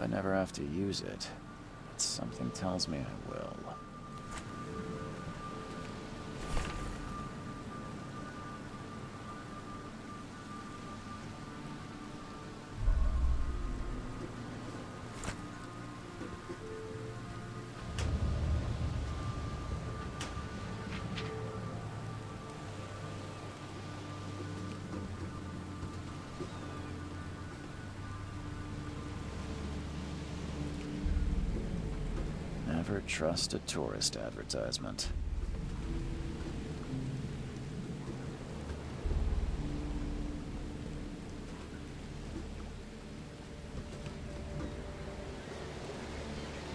I never have to use it, but something tells me I will. Never trust a tourist advertisement.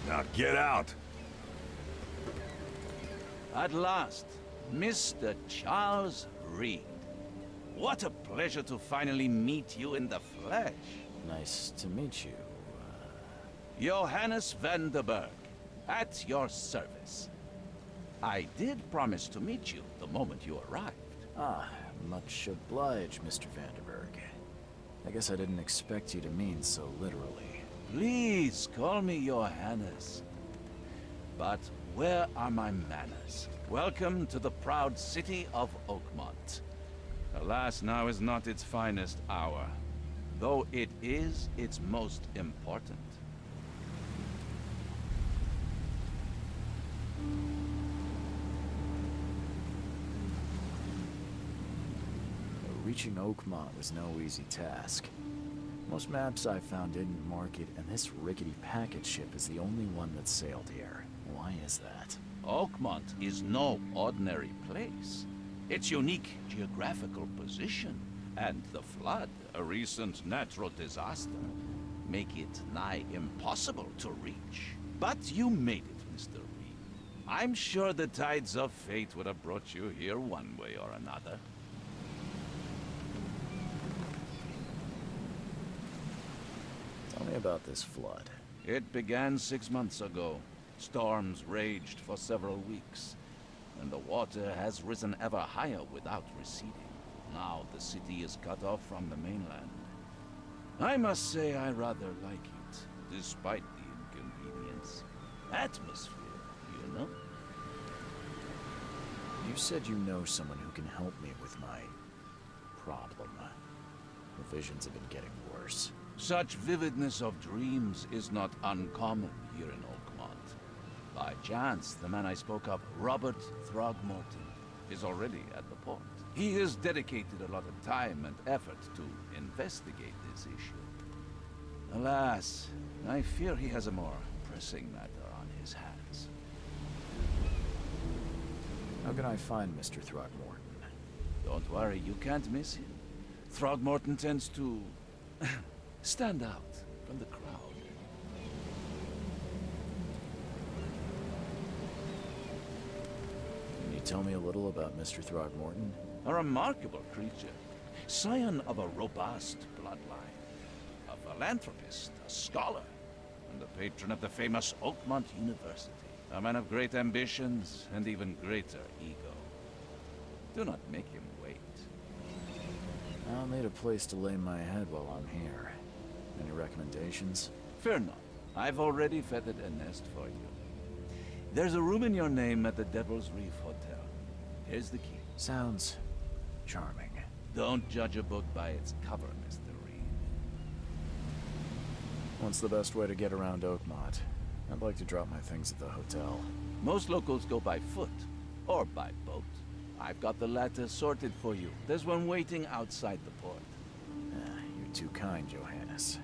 Now get out! At last, Mr. Charles Reed. What a pleasure to finally meet you in the flesh. Nice to meet you. Johannes van der Berg, at your service. I did promise to meet you the moment you arrived. Ah, much obliged, Mr. Vanderberg. I guess I didn't expect you to mean so literally. Please call me Johannes. But where are my manners? Welcome to the proud city of Oakmont. Alas, now is not its finest hour, though it is its most important. Reaching Oakmont was no easy task. Most maps I found didn't mark it, and this rickety packet ship is the only one that sailed here. Why is that? Oakmont is no ordinary place. Its unique geographical position and the flood, a recent natural disaster, make it nigh impossible to reach. But you made it, Mr. Reed. I'm sure the tides of fate would have brought you here one way or another. Tell me about this flood. It began 6 months ago. Storms raged for several weeks, and the water has risen ever higher without receding. Now the city is cut off from the mainland. I must say I rather like it, despite the inconvenience. Atmosphere, you know? You said you know someone who can help me with my problem. The visions have been getting worse. Such vividness of dreams is not uncommon here in Oakmont. By chance, the man I spoke of, Robert Throgmorton, is already at the port. He has dedicated a lot of time and effort to investigate this issue. Alas, I fear he has a more pressing matter on his hands. How can I find Mr. Throgmorton? Don't worry, you can't miss him. Throgmorton tends to stand out from the crowd. Can you tell me a little about Mr. Throgmorton? A remarkable creature, scion of a robust bloodline, a philanthropist, a scholar, and the patron of the famous Oakmont University. A man of great ambitions and even greater ego. Do not make him wait. I'll need a place to lay my head while I'm here. Any recommendations? Fear not. I've already feathered a nest for you. There's a room in your name at the Devil's Reef Hotel. Here's the key. Sounds charming. Don't judge a book by its cover, Mr. Reed. What's the best way to get around Oakmont? I'd like to drop my things at the hotel. Most locals go by foot, or by boat. I've got the latter sorted for you. There's one waiting outside the port. You're too kind, Johannes.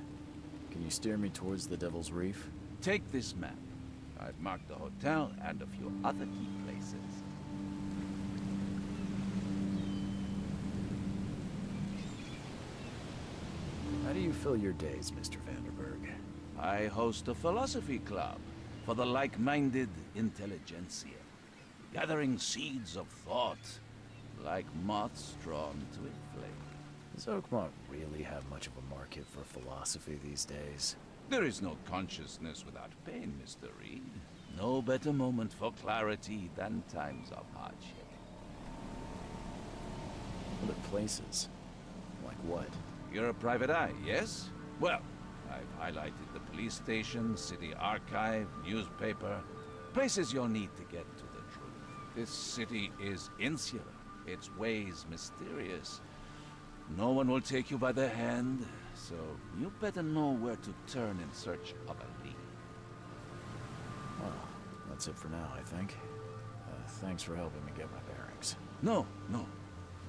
Can you steer me towards the Devil's Reef? Take this map. I've marked the hotel and a few other key places. How do you fill your days, Mr. Vanderberg? I host a philosophy club for the like-minded intelligentsia, gathering seeds of thought like moths drawn to a flame. Does Oakmont really have much of a market for philosophy these days? There is no consciousness without pain, Mr. Reed. No better moment for clarity than times of hardship. Other places? Like what? You're a private eye, yes? Well, I've highlighted the police station, city archive, newspaper, places you'll need to get to the truth. This city is insular, its ways mysterious. No one will take you by the hand, so you better know where to turn in search of a lead. Well, that's it for now, I think. Thanks for helping me get my bearings. No.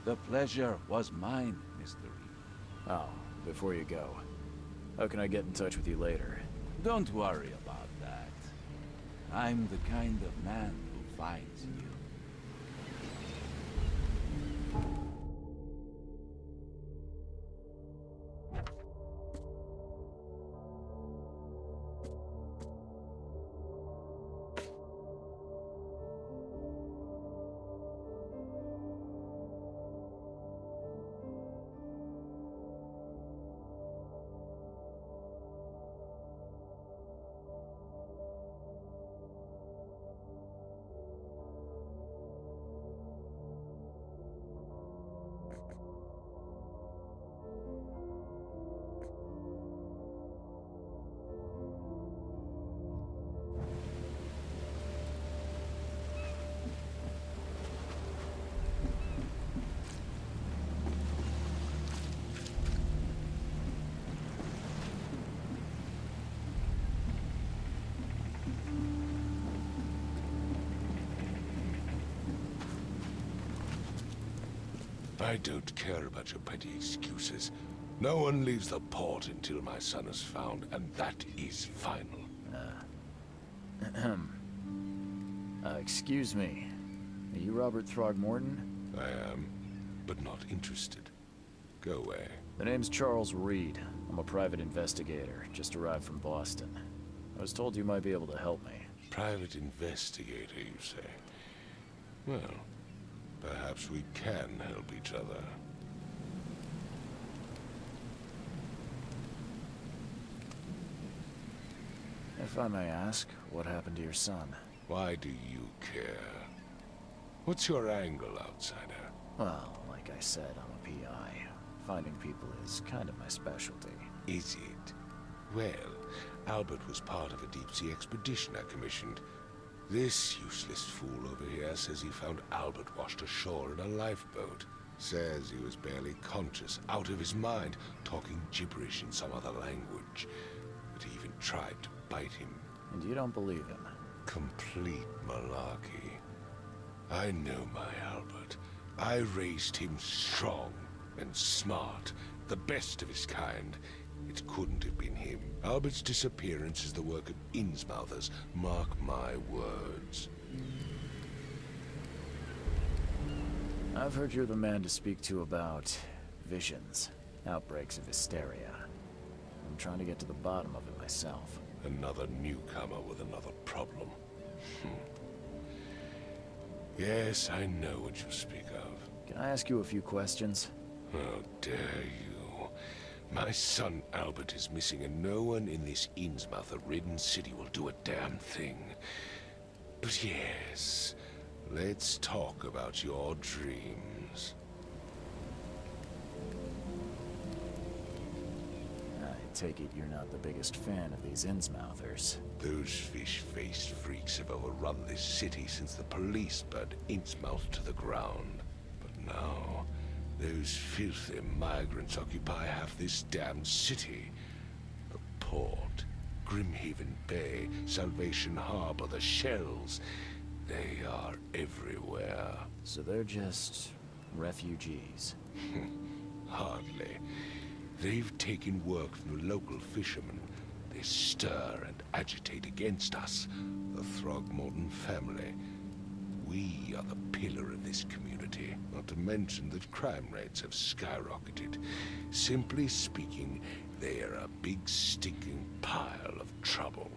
The pleasure was mine, Mr. Reed. Oh, before you go, how can I get in touch with you later? Don't worry about that. I'm the kind of man who finds you. I don't care about your petty excuses. No one leaves the port until my son is found, and that is final. Excuse me. Are you Robert Throgmorton? I am, but not interested. Go away. The name's Charles Reed. I'm a private investigator, just arrived from Boston. I was told you might be able to help me. Private investigator, you say? Well, perhaps we can help each other. If I may ask, what happened to your son? Why do you care? What's your angle, outsider? Well, like I said, I'm a PI. Finding people is kind of my specialty. Is it? Well, Albert was part of a deep-sea expedition I commissioned. This useless fool over here says he found Albert washed ashore in a lifeboat. Says he was barely conscious, out of his mind, talking gibberish in some other language. But he even tried to bite him. And you don't believe him? Complete malarkey. I know my Albert. I raised him strong and smart, the best of his kind. It couldn't have been him. Albert's disappearance is the work of Innsmouthers, mark my words. I've heard you're the man to speak to about visions, outbreaks of hysteria. I'm trying to get to the bottom of it myself. Another newcomer with another problem. Yes, I know what you speak of. Can I ask you a few questions? How dare you? My son Albert is missing, and no one in this Innsmouther-ridden city will do a damn thing. But yes, let's talk about your dreams. I take it you're not the biggest fan of these Innsmouthers. Those fish-faced freaks have overrun this city since the police burned Innsmouth to the ground. But now, those filthy migrants occupy half this damned city. The port, Grimhaven Bay, Salvation Harbor, the Shells. They are everywhere. So they're just refugees. Hardly. They've taken work from the local fishermen. They stir and agitate against us, the Throgmorton family. We are the pillar of this community, not to mention that crime rates have skyrocketed. Simply speaking, they are a big stinking pile of trouble.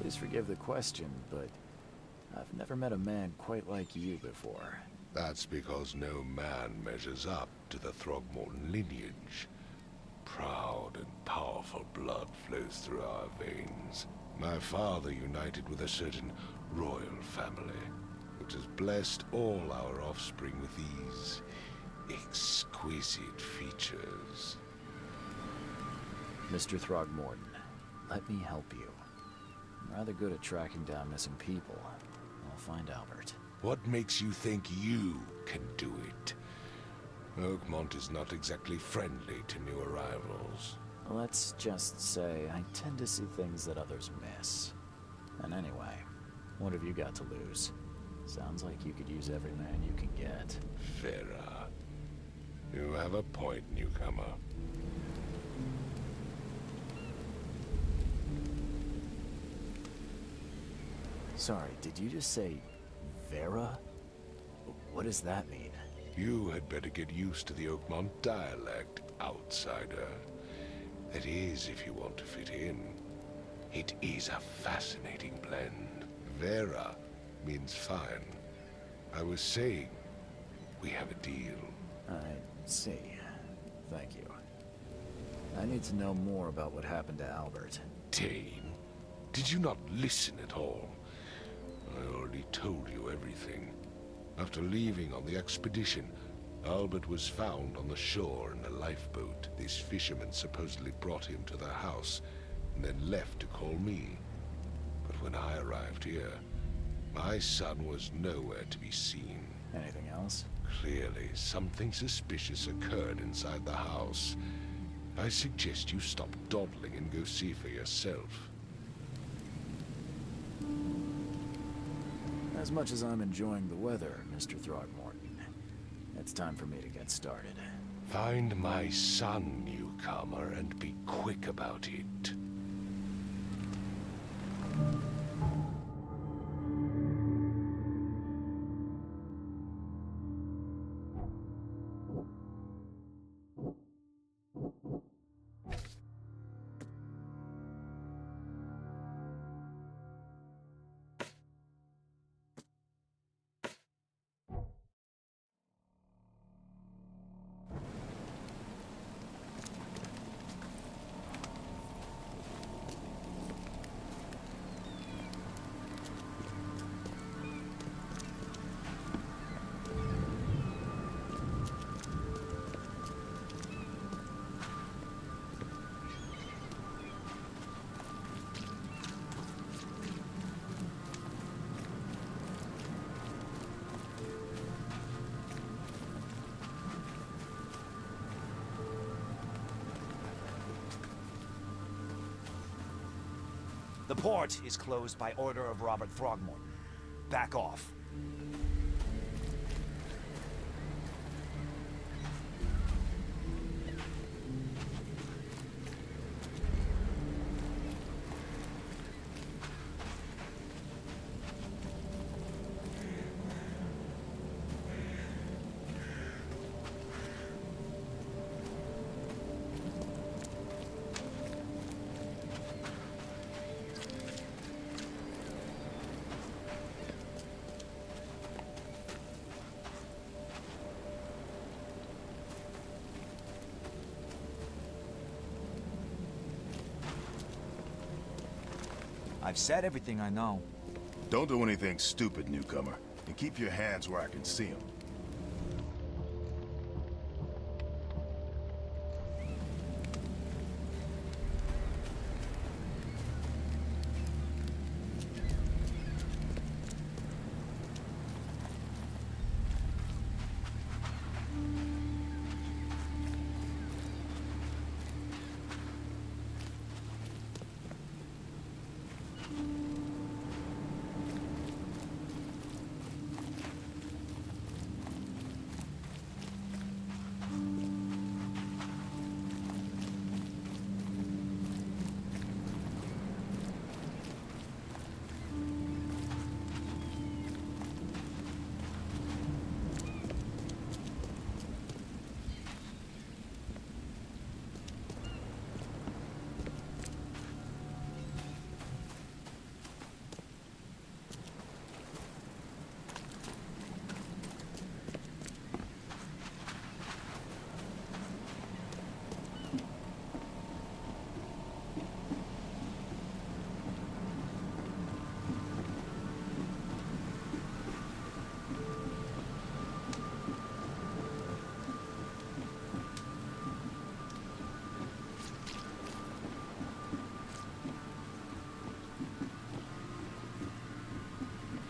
Please forgive the question, but I've never met a man quite like you before. That's because no man measures up to the Throgmorton lineage. Proud and powerful blood flows through our veins. My father united with a certain royal family, but Albert has blessed all our offspring with these exquisite features. Mr. Throgmorton, let me help you. I'm rather good at tracking down missing people. I'll find Albert. What makes you think you can do it? Oakmont is not exactly friendly to new arrivals. Let's just say I tend to see things that others miss. And anyway, what have you got to lose? Sounds like you could use every man you can get. Vera, you have a point, newcomer. Sorry, did you just say Vera? What does that mean? You had better get used to the Oakmont dialect, outsider. That is, if you want to fit in. It is a fascinating blend. Vera means fine. I was saying, we have a deal. I see. Thank you. I need to know more about what happened to Albert. Dane, did you not listen at all? I already told you everything. After leaving on the expedition, Albert was found on the shore in a lifeboat. This fisherman supposedly brought him to their house, and then left to call me. But when I arrived here, my son was nowhere to be seen. Anything else? Clearly, something suspicious occurred inside the house. I suggest you stop dawdling and go see for yourself. As much as I'm enjoying the weather, Mr. Throgmorton, it's time for me to get started. Find my son, newcomer, and be quick about it. The port is closed by order of Robert Throgmorton. Back off. I've said everything I know. Don't do anything stupid, newcomer. And keep your hands where I can see them.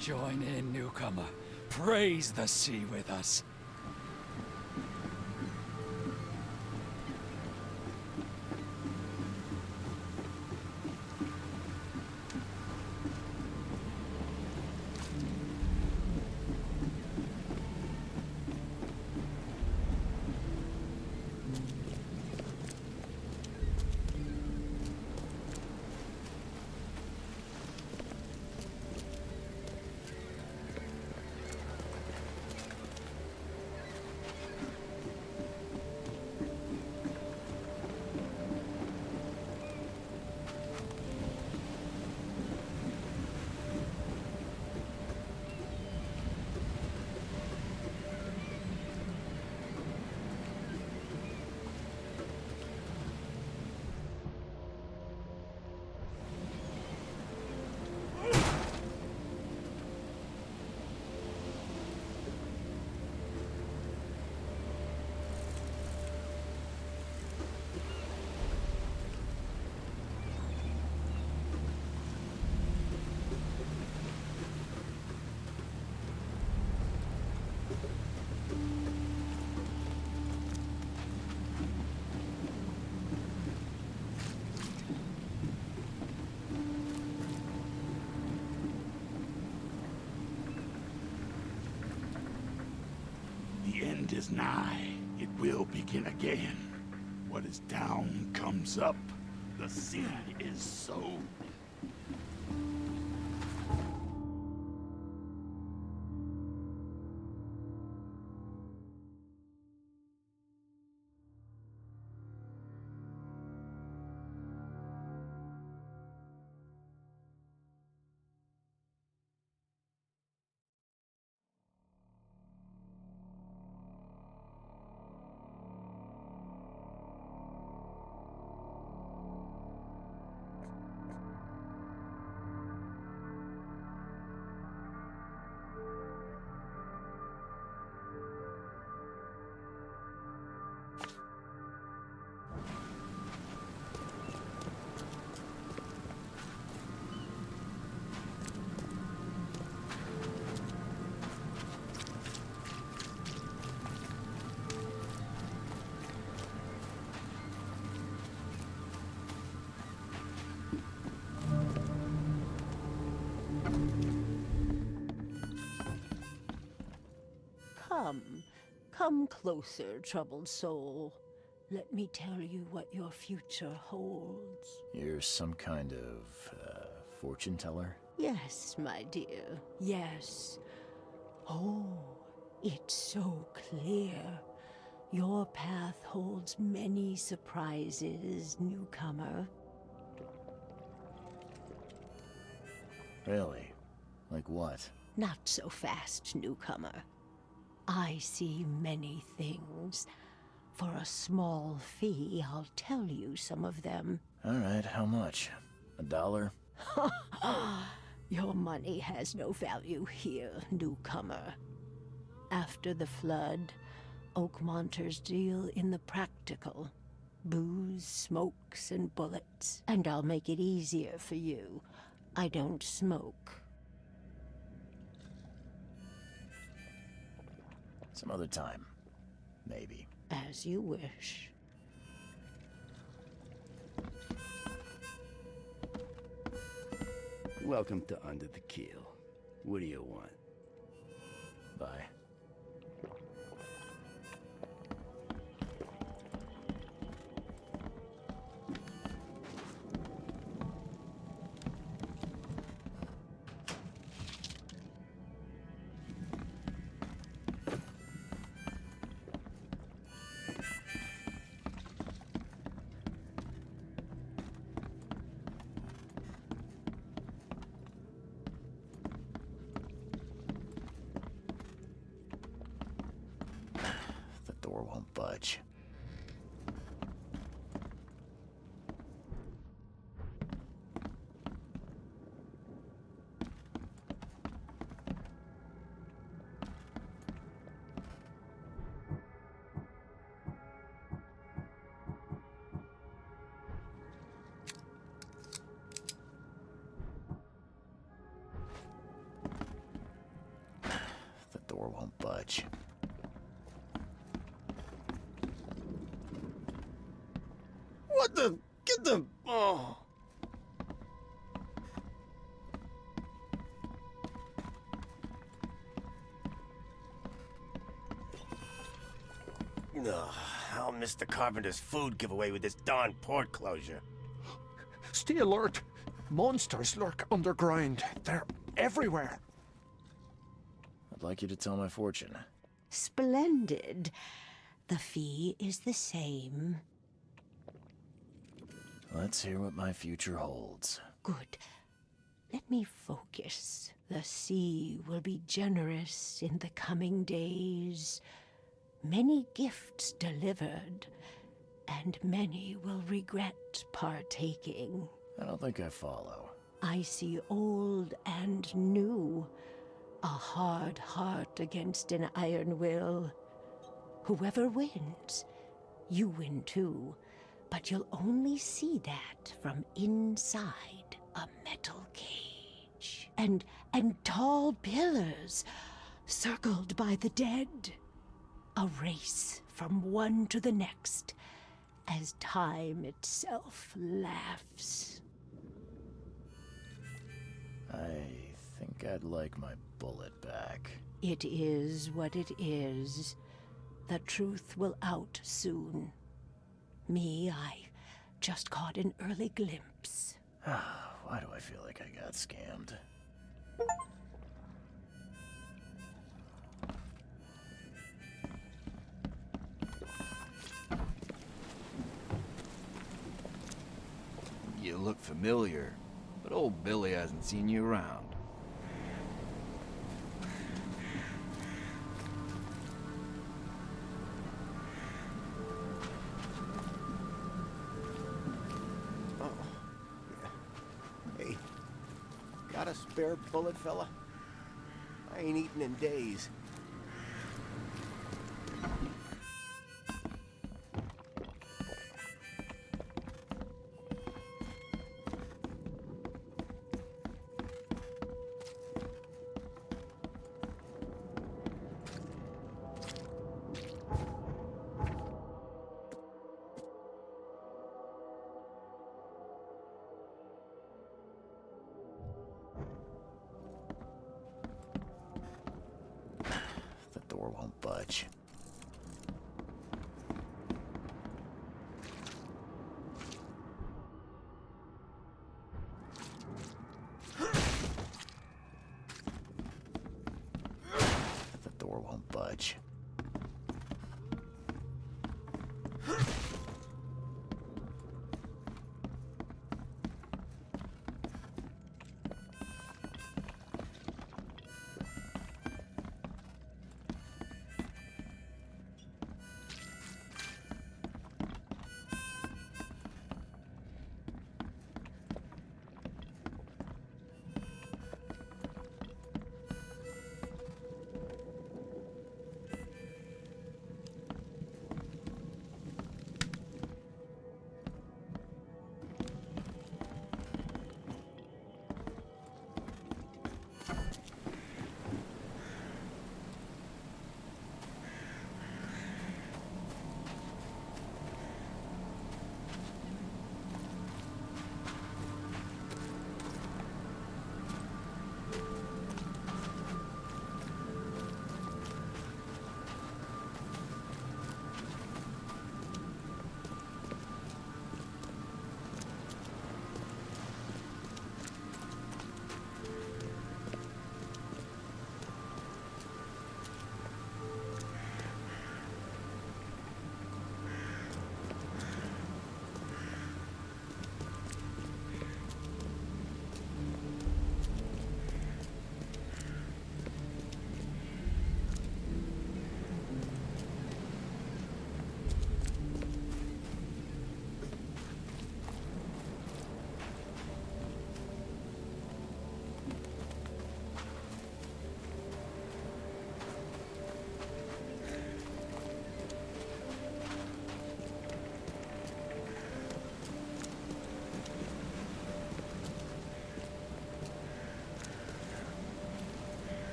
Join in, newcomer. Praise the sea with us. The end is nigh. It will begin again. What is down comes up. The seed is sown. Come closer, troubled soul. Let me tell you what your future holds. You're some kind of, fortune teller? Yes, my dear, yes. Oh, it's so clear. Your path holds many surprises, newcomer. Really? Like what? Not so fast, newcomer. I see many things. For a small fee, I'll tell you some of them. Alright, how much? $1? Your money has no value here, newcomer. After the flood, Oakmonters deal in the practical. Booze, smokes, and bullets. And I'll make it easier for you. I don't smoke. Some other time. Maybe. As you wish. Welcome to Under the Keel. What do you want? Bye. The door won't budge. won't budge. What the? Get the... Oh. Ugh, I'll miss the carpenter's food giveaway with this darn port closure. Stay alert. Monsters lurk underground. They're everywhere. I'd like you to tell my fortune. Splendid. The fee is the same. Let's hear what my future holds. Good. Let me focus. The sea will be generous in the coming days. Many gifts delivered, and many will regret partaking. I don't think I follow. I see old and new. A hard heart against an iron will. Whoever wins, you win too. But you'll only see that from inside a metal cage. And tall pillars, circled by the dead. A race from one to the next, as time itself laughs. I think I'd like my bullet back. It is what it is. The truth will out soon. Me, I just caught an early glimpse. Why do I feel like I got scammed? You look familiar, but old Billy hasn't seen you around. Hey, got a spare bullet, fella? I ain't eaten in days. The door won't budge. The door won't budge.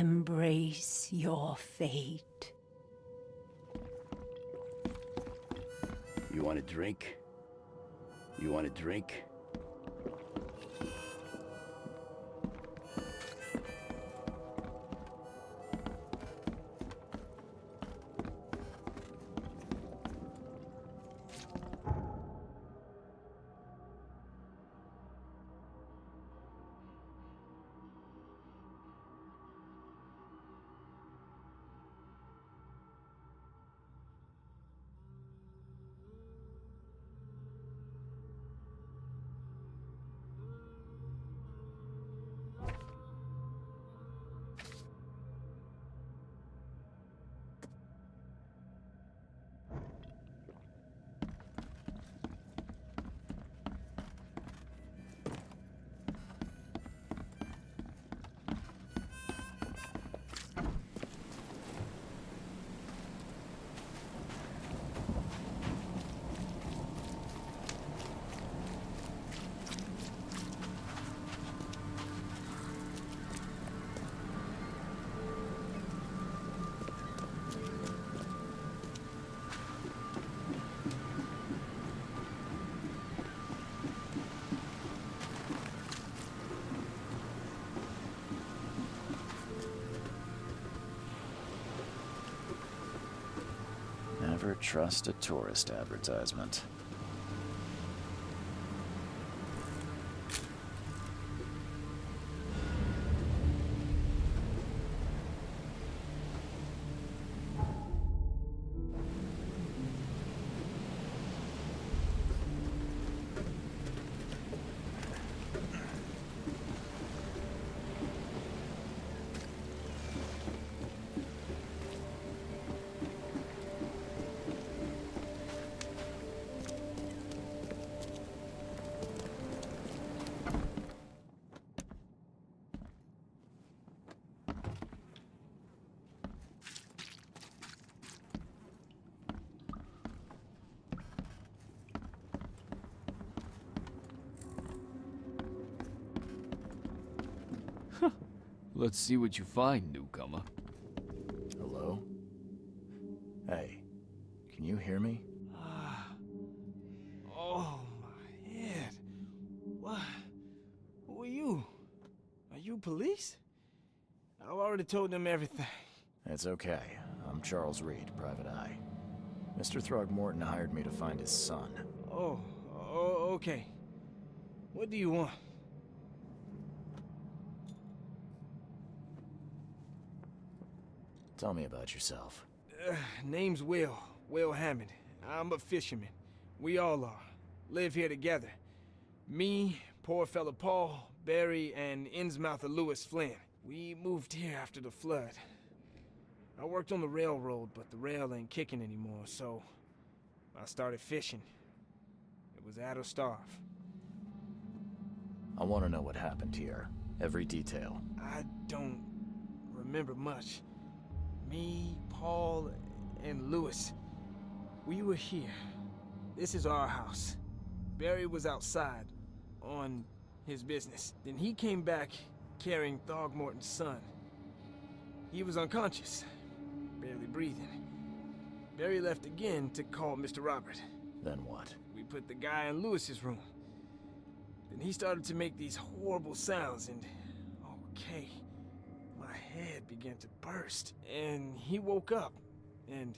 Embrace your fate. You want a drink? You want a drink? Never trust a tourist advertisement. Let's see what you find, newcomer. Hello? Hey, can you hear me? Oh, my head. What? Who are you? Are you police? I've already told them everything. It's okay. I'm Charles Reed, Private Eye. Mr. Throgmorton hired me to find his son. Oh, okay. What do you want? Tell me about yourself. Name's Will Hammond. I'm a fisherman. We all are. Live here together. Me, poor fella Paul, Barry, and Innsmouther Lewis Flynn. We moved here after the flood. I worked on the railroad, but the rail ain't kicking anymore, so I started fishing. It was add or starve. I want to know what happened here. Every detail. I don't remember much. Me, Paul, and Lewis, we were here. This is our house. Barry was outside, on his business. Then he came back carrying Throgmorton's son. He was unconscious, barely breathing. Barry left again to call Mr. Robert. Then what? We put the guy in Lewis's room. Then he started to make these horrible sounds and... okay. My head began to burst, and he woke up. And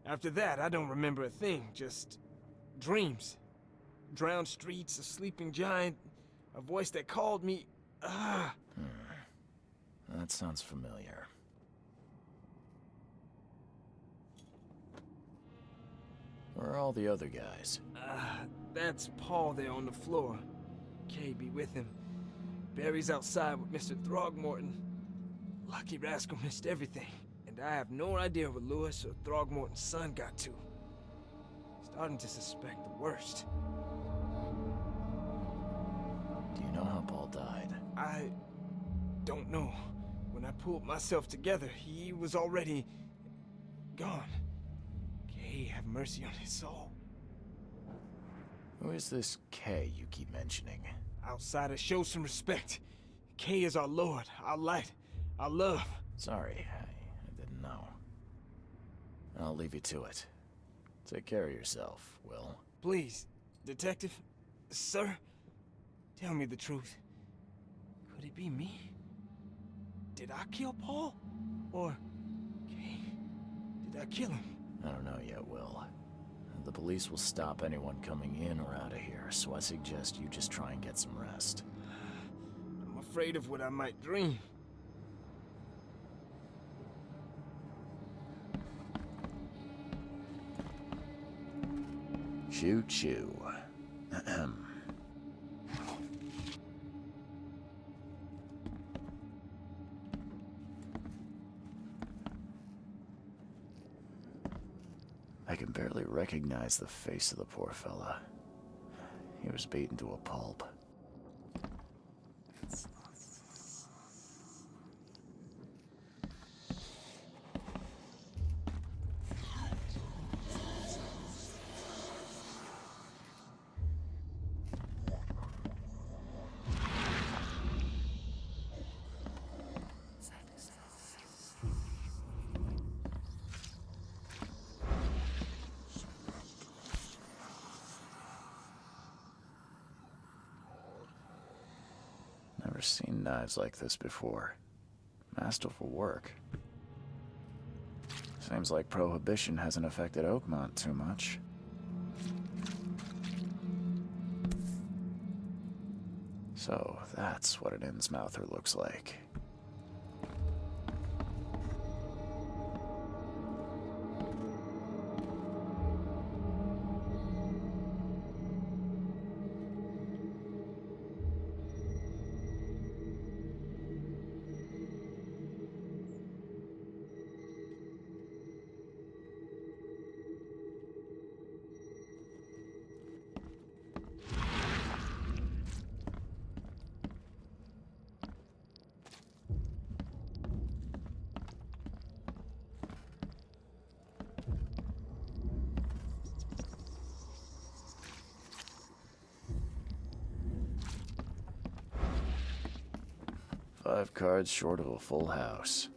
after that, I don't remember a thing, just dreams. Drowned streets, a sleeping giant, a voice that called me. That sounds familiar. Where are all the other guys? That's Paul there on the floor. Kay be with him. Barry's outside with Mr. Throgmorton. Lucky rascal missed everything. And I have no idea where Lewis or Throgmorton's son got to. Starting to suspect the worst. Do you know how Paul died? I don't know. When I pulled myself together, he was already gone. Kay have mercy on his soul. Who is this Kay you keep mentioning? Outsiders, show some respect. Kay is our lord, our light, our love. Sorry, I didn't know. I'll leave you to it. Take care of yourself, Will. Please, Detective, sir, tell me the truth. Could it be me? Did I kill Paul? Or, did I kill him? I don't know yet, Will. The police will stop anyone coming in or out of here, so I suggest you just try and get some rest. I'm afraid of what I might dream. Choo-choo. I can barely recognize the face of the poor fella. He was beaten to a pulp. Never seen knives like this before. Masterful work. Seems like Prohibition hasn't affected Oakmont too much. So, that's what an Innsmouther looks like. Five cards short of a full house.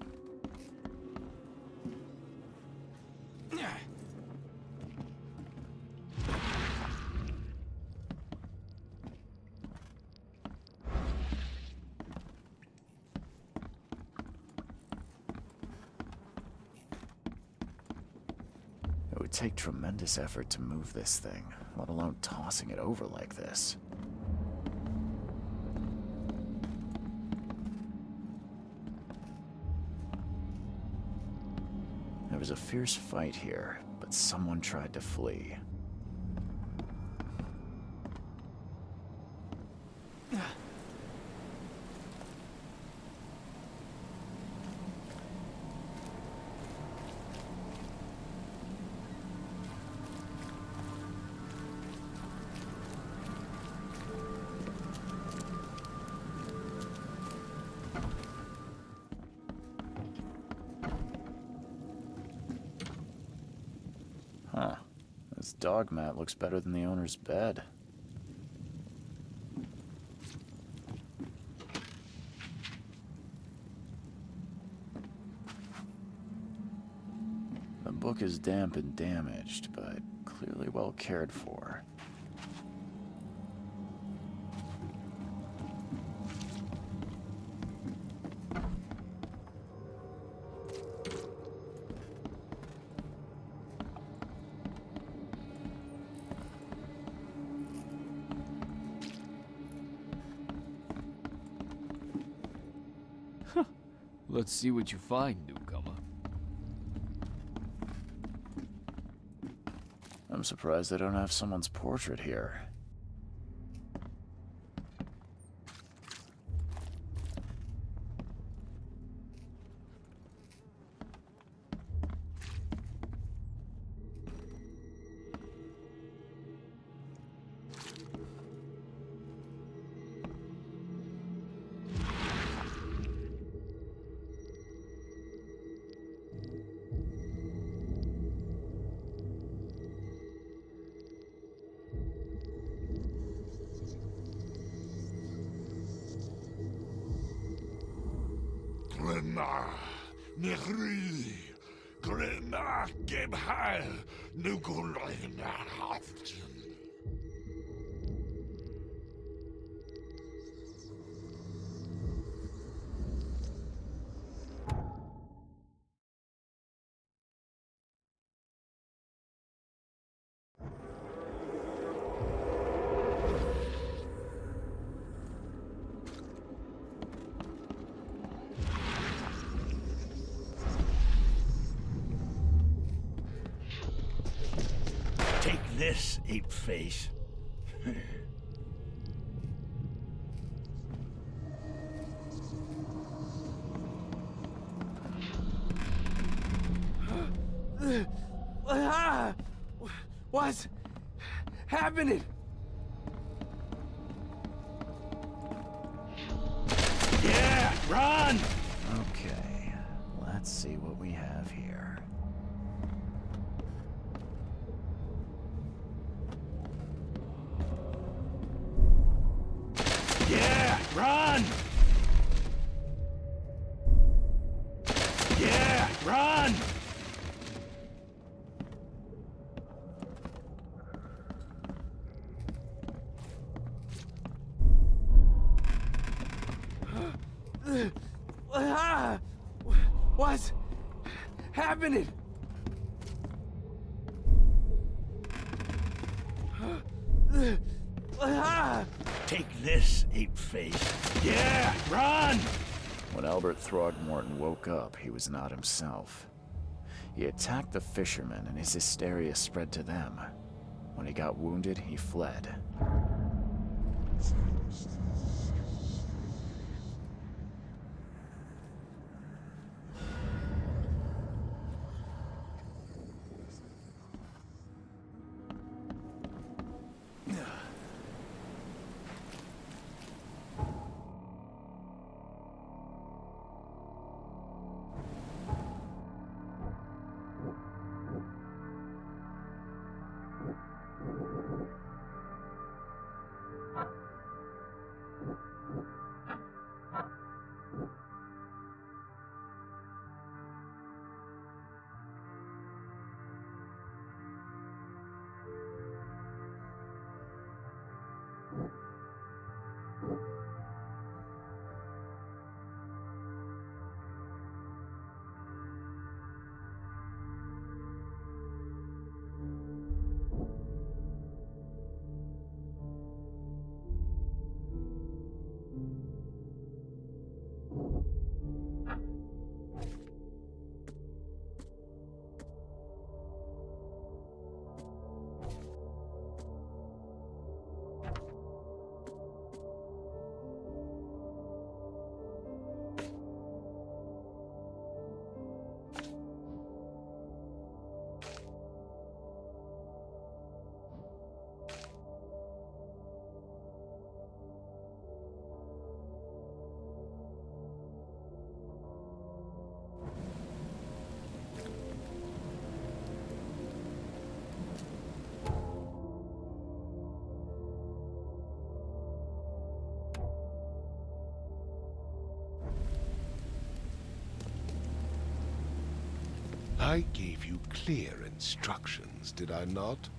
It would take tremendous effort to move this thing, let alone tossing it over like this. There was a fierce fight here, but someone tried to flee. Huh. This dog mat looks better than the owner's bed. The book is damp and damaged, but clearly well cared for. Let's see what you find, newcomer. I'm surprised they don't have someone's portrait here. Nechri, Grena Gebhal, Nugulina Haftin. Take this, ape-face. What's happening? Yeah, run! Okay, let's see what we have here. Yeah, run! Yeah, run! What's happening? Take this, ape-face. Yeah, run! When Albert Throgmorton woke up, he was not himself. He attacked the fishermen, and his hysteria spread to them. When he got wounded, he fled. I gave you clear instructions, did I not?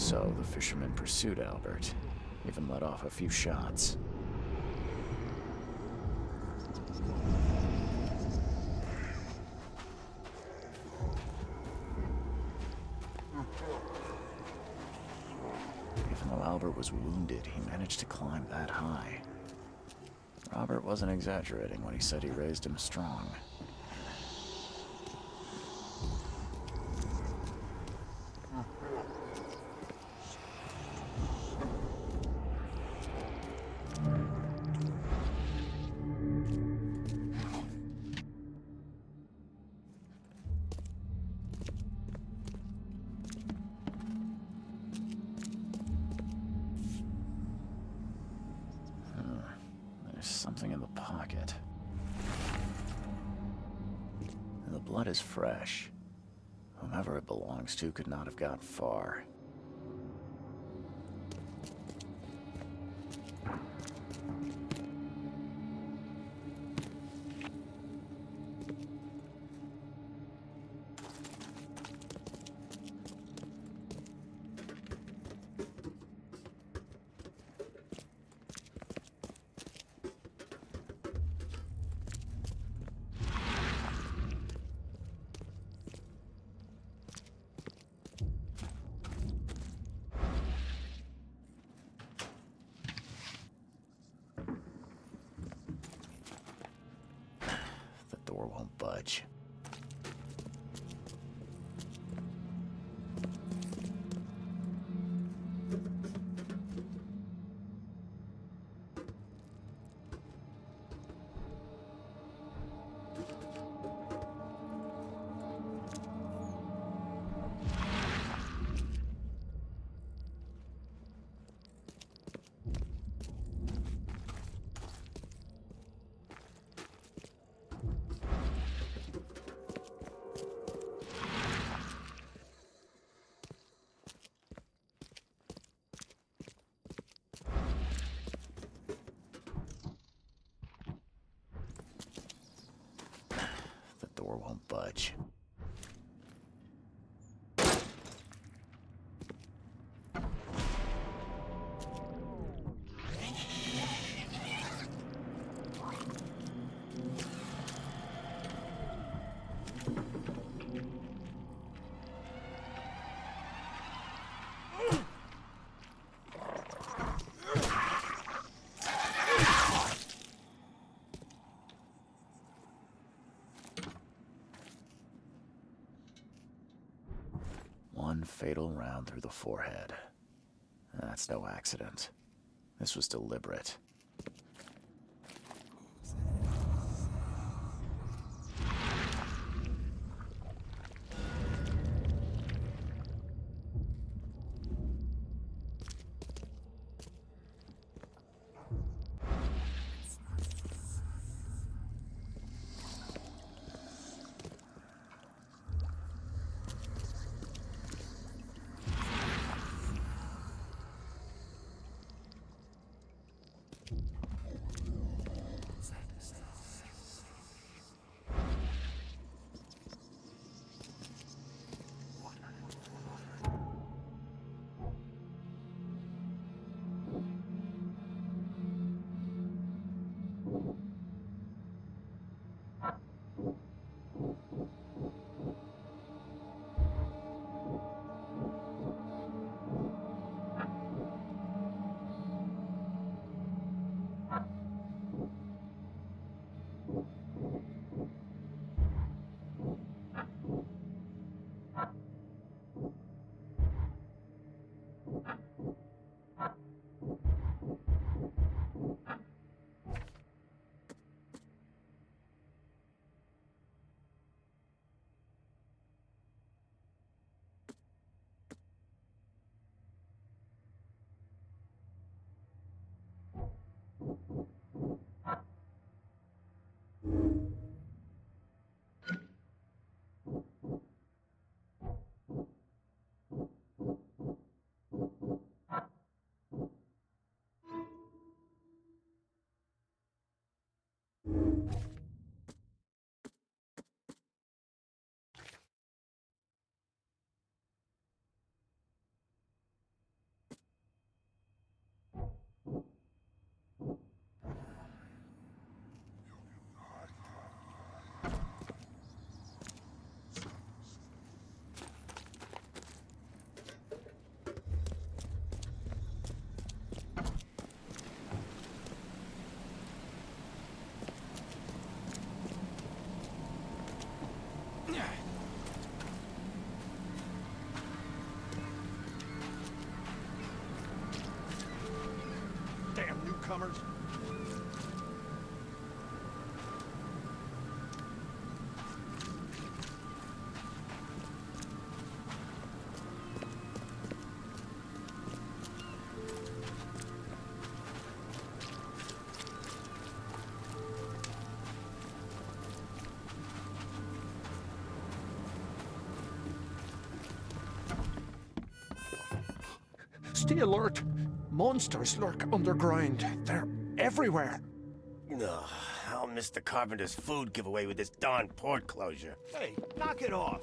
So the fisherman pursued Albert, even let off a few shots. Even though Albert was wounded, he managed to climb that high. Robert wasn't exaggerating when he said he raised him strong. There's something in the pocket. The blood is fresh. Whomever it belongs to could not have got far. The door won't budge. The door won't budge. One fatal round through the forehead. That's no accident. This was deliberate. Damn newcomers. Stay alert. Monsters lurk underground. They're everywhere. Ugh, I'll miss the carpenter's food giveaway with this darn port closure. Hey, knock it off.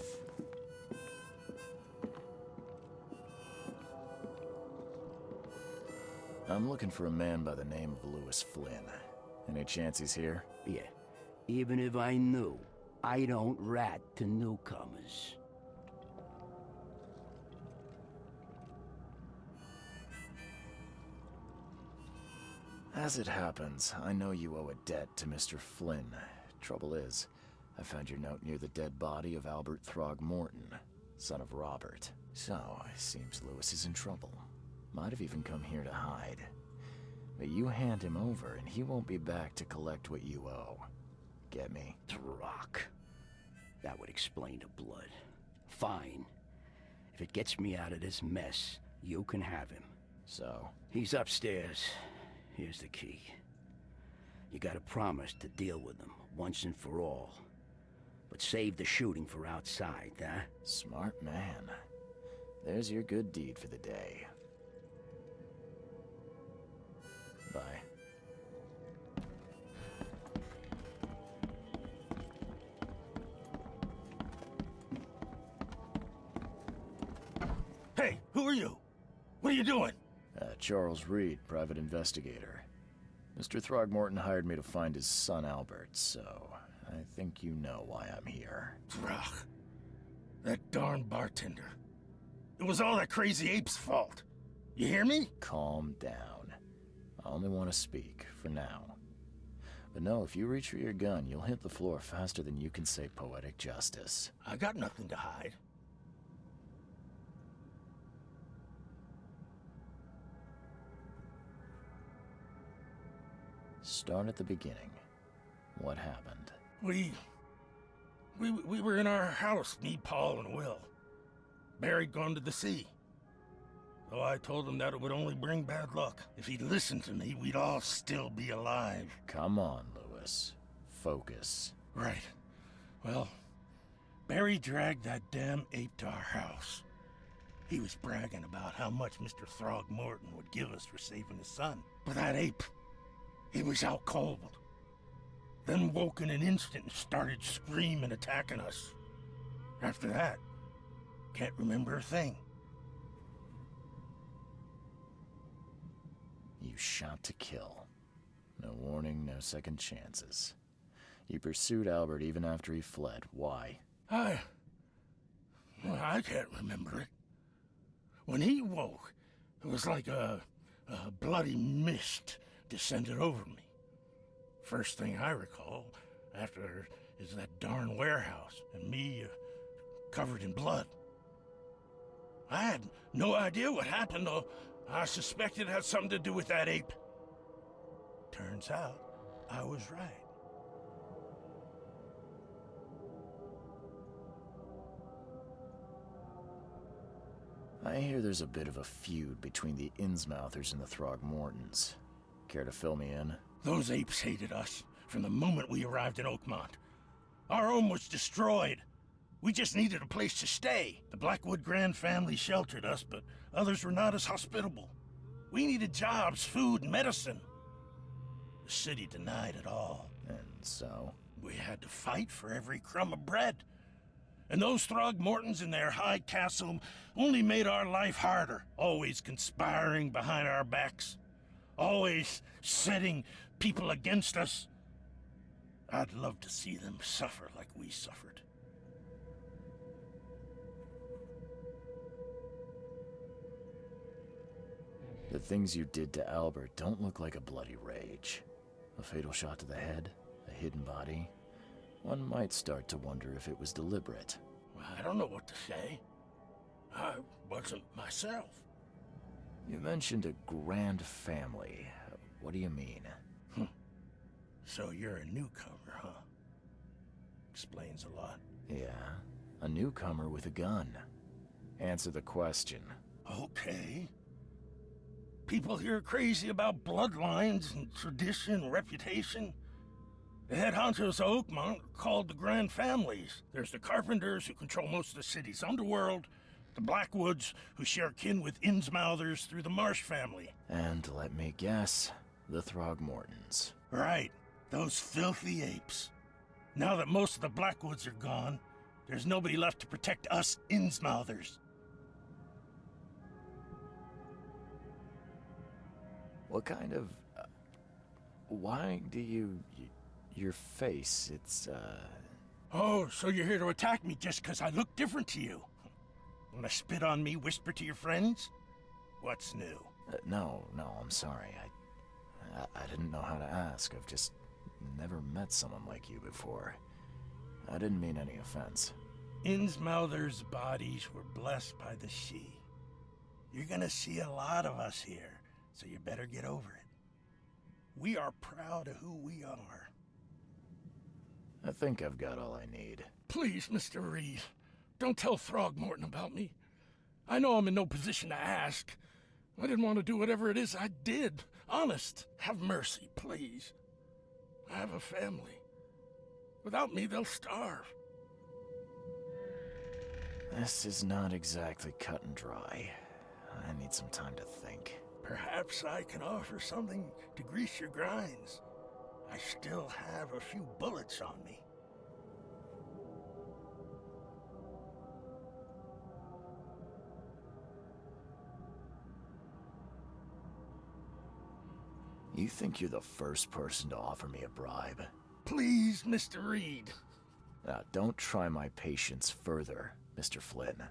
I'm looking for a man by the name of Lewis Flynn. Any chance he's here? Yeah. Even if I knew, I don't rat to newcomers. As it happens, I know you owe a debt to Mr. Flynn. Trouble is, I found your note near the dead body of Albert Throgmorton, son of Robert. So, it seems Lewis is in trouble. Might have even come here to hide. But you hand him over, and he won't be back to collect what you owe. Get me? Throck. That would explain the blood. Fine. If it gets me out of this mess, you can have him. So? He's upstairs. Here's the key. You gotta promise to deal with him, once and for all. But save the shooting for outside, huh? Smart man. There's your good deed for the day. Bye. Hey, who are you? What are you doing? Charles Reed, private investigator. Mr. Throgmorton hired me to find his son Albert, so I think you know why I'm here. Throg. That darn bartender. It was all that crazy ape's fault. You hear me? Calm down. I only want to speak, for now. But no, if you reach for your gun, you'll hit the floor faster than you can say poetic justice. I got nothing to hide. Start at the beginning. What happened? We were in our house, me, Paul, and Will. Barry'd gone to the sea. So I told him that it would only bring bad luck. If he'd listened to me, we'd all still be alive. Come on, Lewis. Focus. Right. Well, Barry dragged that damn ape to our house. He was bragging about how much Mr. Throgmorton would give us for saving his son. But that ape, he was out cold. Then woke in an instant and started screaming, attacking us. After that, can't remember a thing. You shot to kill. No warning, no second chances. You pursued Albert even after he fled. Why? I can't remember it. When he woke, it was like a bloody mist descended over me. First thing I recall after is that darn warehouse and me covered in blood. I had no idea what happened, though. I suspected it had something to do with that ape. Turns out, I was right. I hear there's a bit of a feud between the Innsmouthers and the Throgmortons. Care to fill me in? Those apes hated us from the moment we arrived in Oakmont. Our home was destroyed. We just needed a place to stay. The Blackwood Grand family sheltered us, but others were not as hospitable. We needed jobs, food, and medicine. The city denied it all. And so? We had to fight for every crumb of bread. And those Throgmortons in their high castle only made our life harder, always conspiring behind our backs, always setting people against us. I'd love to see them suffer like we suffered. The things you did to Albert don't look like a bloody rage. A fatal shot to the head, a hidden body. one might start to wonder if it was deliberate. I don't know what to say. I wasn't myself. You mentioned a grand family. What do you mean? So you're a newcomer, huh? Explains a lot. Yeah, a newcomer with a gun. Answer the question. Okay. People here are crazy about bloodlines and tradition and reputation. The head honchos of Oakmont are called the Grand Families. There's the Carpenters, who control most of the city's underworld, the Blackwoods, who share kin with Innsmouthers through the Marsh family. And let me guess, the Throgmortons. Right, those filthy apes. Now that most of the Blackwoods are gone, there's nobody left to protect us Innsmouthers. What kind of... why do you... your face, it's, Oh, so you're here to attack me just because I look different to you? Wanna spit on me, whisper to your friends? What's new? No, I'm sorry. I didn't know how to ask. I've just never met someone like you before. I didn't mean any offense. Innsmouthers' bodies were blessed by the She. You're gonna see a lot of us here, so you better get over it. We are proud of who we are. I think I've got all I need. Please, Mr. Reed, don't tell Throgmorton about me. I know I'm in no position to ask. I didn't want to do whatever it is I did. Honest, have mercy, please. I have a family. Without me, they'll starve. This is not exactly cut and dry. I need some time to think. Perhaps I can offer something to grease your grinds. I still have a few bullets on me. You think you're the first person to offer me a bribe? Please, Mr. Reed. Don't try my patience further, Mr. Flynn.